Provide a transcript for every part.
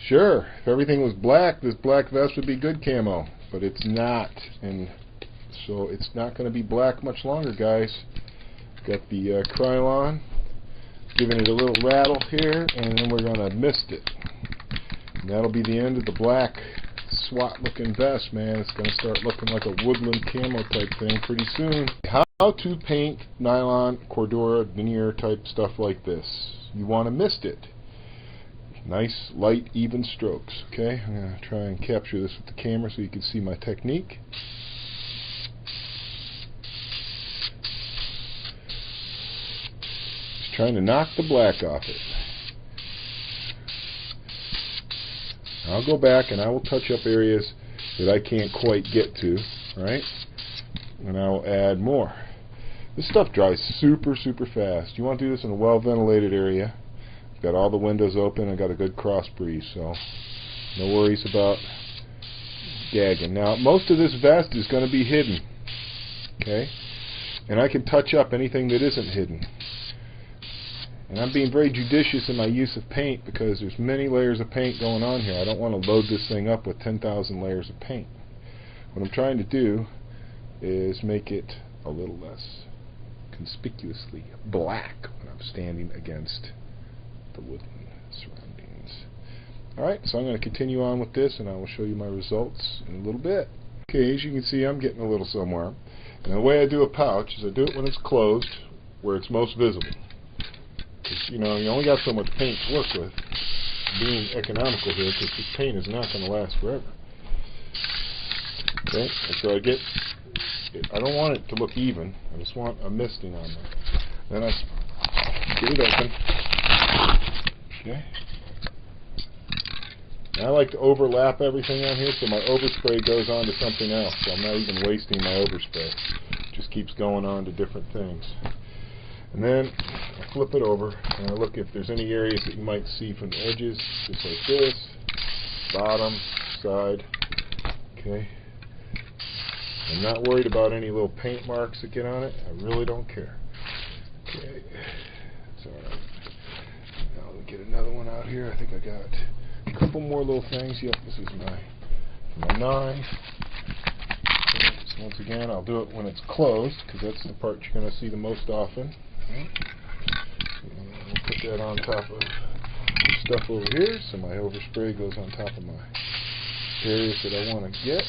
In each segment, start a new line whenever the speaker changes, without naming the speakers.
Sure, if everything was black, this black vest would be good camo, but it's not, and so it's not going to be black much longer, guys. Got the Krylon, giving it a little rattle here, and then we're going to mist it. And that'll be the end of the black SWAT looking vest, man. It's going to start looking like a woodland camo type thing pretty soon. How to paint nylon, Cordura, veneer type stuff like this. You want to mist it. Nice, light, even strokes. Okay, I'm going to try and capture this with the camera so you can see my technique. Just trying to knock the black off it. I'll go back and I will touch up areas that I can't quite get to, right? And I'll add more. This stuff dries super, super fast. You want to do this in a well-ventilated area. I've got all the windows open. I got a good cross breeze, so no worries about gagging. Now, most of this vest is going to be hidden, okay? And I can touch up anything that isn't hidden. And I'm being very judicious in my use of paint because there's many layers of paint going on here. I don't want to load this thing up with 10,000 layers of paint. What I'm trying to do is make it a little less conspicuously black when I'm standing against the woodland surroundings. Alright, so I'm going to continue on with this and I will show you my results in a little bit. Okay, as you can see, I'm getting a little somewhere. And the way I do a pouch is I do it when it's closed, where it's most visible. You know, you only got so much paint to work with. Being economical here, because this paint is not going to last forever. Okay, and so I don't want it to look even. I just want a misting on there. Then I get it open. Okay. And I like to overlap everything on here, so my overspray goes on to something else. So I'm not even wasting my overspray. It just keeps going on to different things. And then I flip it over and I look if there's any areas that you might see from the edges, just like this, bottom, side. Okay. I'm not worried about any little paint marks that get on it. I really don't care. Okay. It's alright. Now let me get another one out here. I think I got a couple more little things. Yep, this is my 9. Okay. So once again, I'll do it when it's closed because that's the part you're going to see the most often. We'll put that on top of stuff over here, so my overspray goes on top of my areas that I want to get.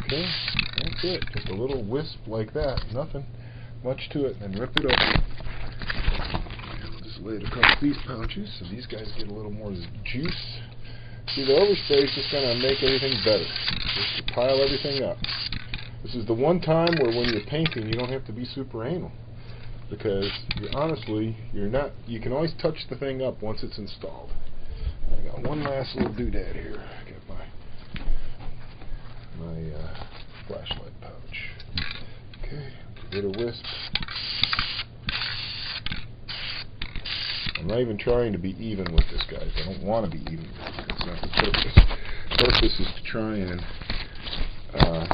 Okay, that's it. Just a little wisp like that. Nothing much to it. And then rip it open. I'll just lay it across these pouches so these guys get a little more juice. See, the overspray is just going to make everything better. Just to pile everything up. This is the one time where when you're painting, you don't have to be super anal. Because you can always touch the thing up once it's installed. I got one last little doodad here. I got my flashlight pouch. Okay, get a wisp. I'm not even trying to be even with this, guys. I don't want to be even with it. That's not the purpose. The purpose is to try and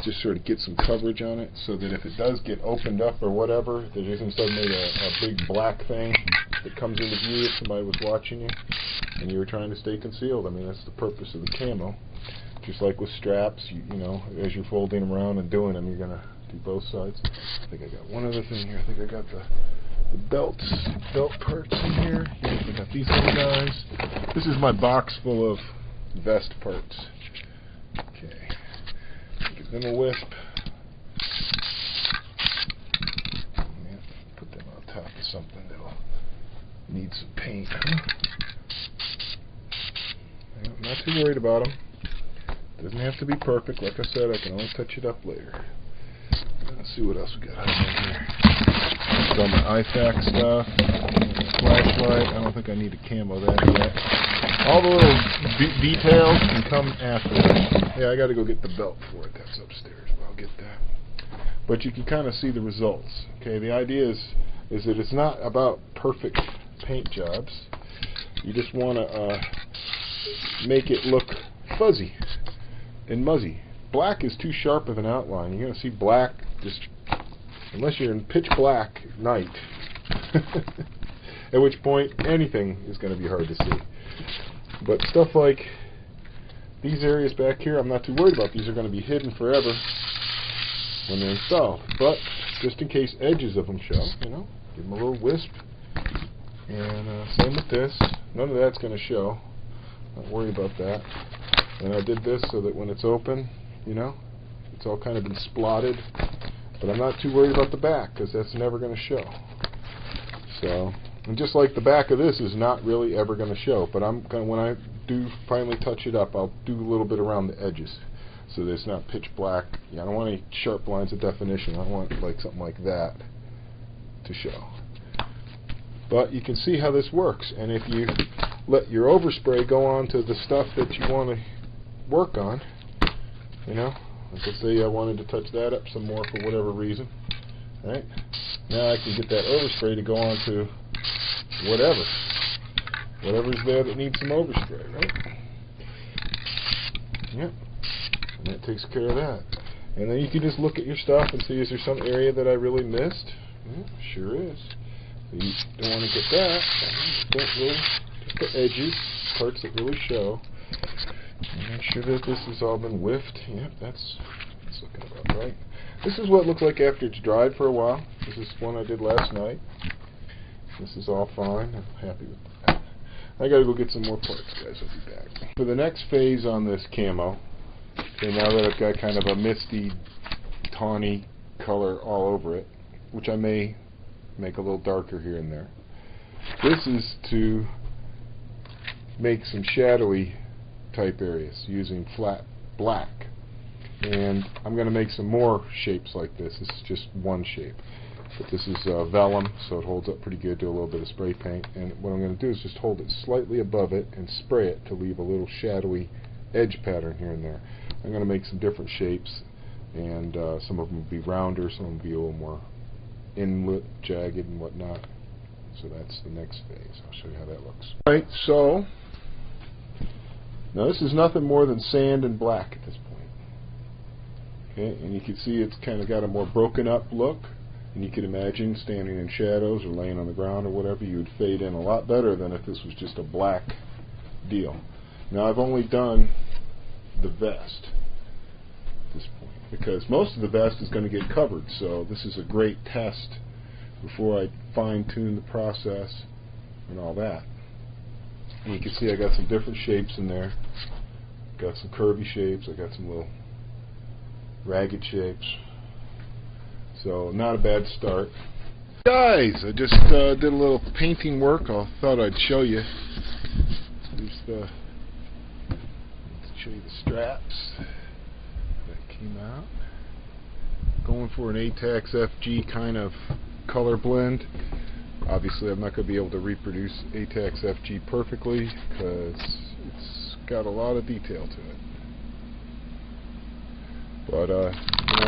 just sort of get some coverage on it so that if it does get opened up or whatever, there isn't suddenly a big black thing that comes into view if somebody was watching you and you were trying to stay concealed. I mean, that's the purpose of the camo. Just like with straps, you know, as you're folding them around and doing them, you're going to do both sides. I think I got one other thing here. I think I got the belt parts in here. Yes, I got these little guys. This is my box full of vest parts. Okay. Give them a wisp. Yeah, put them on top of something that'll need some paint. I'm not too worried about them. Doesn't have to be perfect. Like I said, I can always touch it up later. Let's see what else we got on here. Got all my ATACS stuff. Flashlight. I don't think I need to camo that yet. All the little details can come after that. Yeah, I got to go get the belt for it. That's upstairs, but I'll get that. But you can kind of see the results. Okay, the idea is that it's not about perfect paint jobs. You just want to make it look fuzzy and muzzy. Black is too sharp of an outline. You're going to see black just unless you're in pitch black night. At which point anything is going to be hard to see. But stuff like these areas back here, I'm not too worried about. These are going to be hidden forever when they're installed. But just in case edges of them show, you know, give them a little wisp. And same with this. None of that's going to show. Don't worry about that. And I did this so that when it's open, you know, it's all kind of been splotted. But I'm not too worried about the back because that's never going to show. So, and just like the back of this is not really ever going to show. But I'm going, when I do finally touch it up, I'll do a little bit around the edges so that it's not pitch black. Yeah, I don't want any sharp lines of definition. I want like something like that to show. But you can see how this works. And if you let your overspray go on to the stuff that you want to work on, you know, like let's say I wanted to touch that up some more for whatever reason, right? Now I can get that overspray to go on to whatever's there that needs some overspray, right? Yep. And that takes care of that. And then you can just look at your stuff and see, is there some area that I really missed? Yeah, sure is. So you don't want to get that. Just the edges, parts that really show. And make sure that this has all been whiffed. Yep, that's looking about right. This is what it looks like after it's dried for a while. This is one I did last night. This is all fine. I'm happy with that. I gotta go get some more parts, guys. I'll be back. For the next phase on this camo, okay, now that I've got kind of a misty, tawny color all over it, which I may make a little darker here and there. This is to make some shadowy type areas using flat black. And I'm going to make some more shapes like this. This is just one shape. But this is vellum, so it holds up pretty good. Do a little bit of spray paint. And what I'm going to do is just hold it slightly above it and spray it to leave a little shadowy edge pattern here and there. I'm going to make some different shapes. And some of them will be rounder, some will be a little more inlet, jagged, and whatnot. So that's the next phase. I'll show you how that looks. Alright, so now this is nothing more than sand and black at this point. Okay, and you can see it's kind of got a more broken up look, and you can imagine standing in shadows or laying on the ground or whatever, you would fade in a lot better than if this was just a black deal. Now I've only done the vest at this point because most of the vest is going to get covered, so this is a great test before I fine-tune the process and all that. And you can see I got some different shapes in there. Got some curvy shapes, I got some little ragged shapes. So not a bad start. Guys, I just did a little painting work. I thought I'd show you. Let's show you the straps that came out. Going for an ATACS FG kind of color blend. Obviously I'm not going to be able to reproduce ATACS FG perfectly because it's got a lot of detail to it. But you know,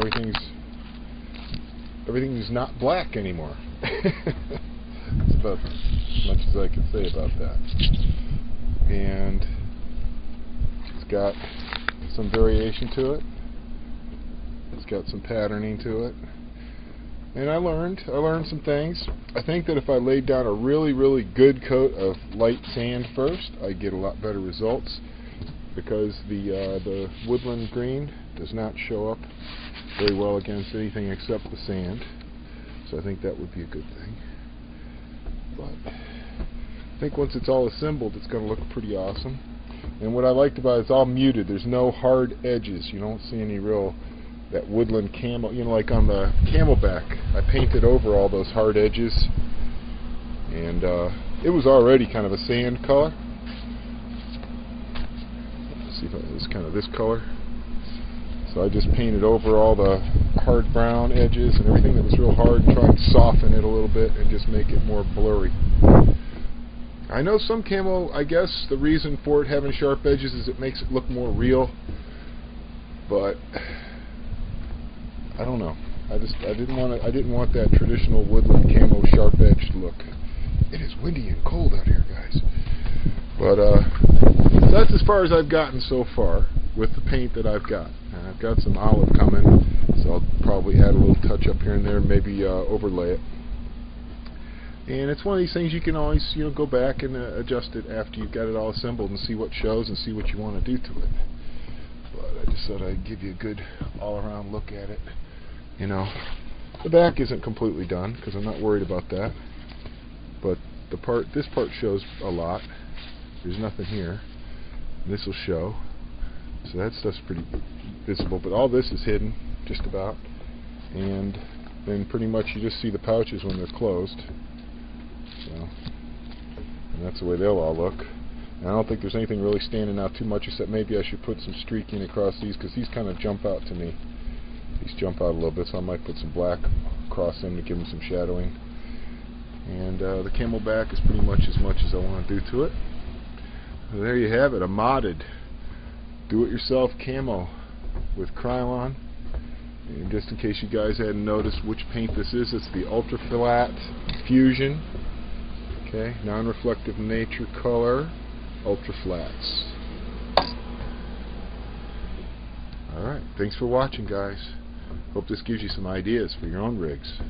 everything's not black anymore. That's about as much as I can say about that. And it's got some variation to it. It's got some patterning to it. And I learned some things. I think that if I laid down a really good coat of light sand first, I'd get a lot better results because the woodland green does not show up very well against anything except the sand. So I think that would be a good thing. But I think once it's all assembled, it's going to look pretty awesome. And what I liked about it, it's all muted. There's no hard edges. You don't see any real that woodland camo, you know, like on the camelback. I painted over all those hard edges, and it was already kind of a sand color. Let's see if it was kind of this color. So I just painted over all the hard brown edges and everything that was real hard and tried to soften it a little bit and just make it more blurry. I know some camo, I guess the reason for it having sharp edges is it makes it look more real, but I don't know. I didn't want that traditional woodland camo sharp edged look. It is windy and cold out here, guys. But so that's as far as I've gotten so far with the paint that I've got. And I've got some olive coming, so I'll probably add a little touch up here and there, maybe overlay it. And it's one of these things you can always, you know, go back and adjust it after you've got it all assembled and see what shows and see what you want to do to it. But I just thought I'd give you a good all-around look at it. You know, the back isn't completely done because I'm not worried about that. But this part shows a lot. There's nothing here. This will show. So that stuff's pretty visible. But all this is hidden, just about. And then pretty much you just see the pouches when they're closed. So, and that's the way they'll all look. And I don't think there's anything really standing out too much, except maybe I should put some streaking across these, because these kind of jump out to me. These jump out a little bit, so I might put some black across them to give them some shadowing. And the camo back is pretty much as I want to do to it. So there you have it, a modded do-it-yourself camo with Krylon. And just in case you guys hadn't noticed which paint this is, it's the Ultra Flat Fusion. Okay, non-reflective nature color, Ultra Flats. Alright, thanks for watching, guys. Hope this gives you some ideas for your own rigs.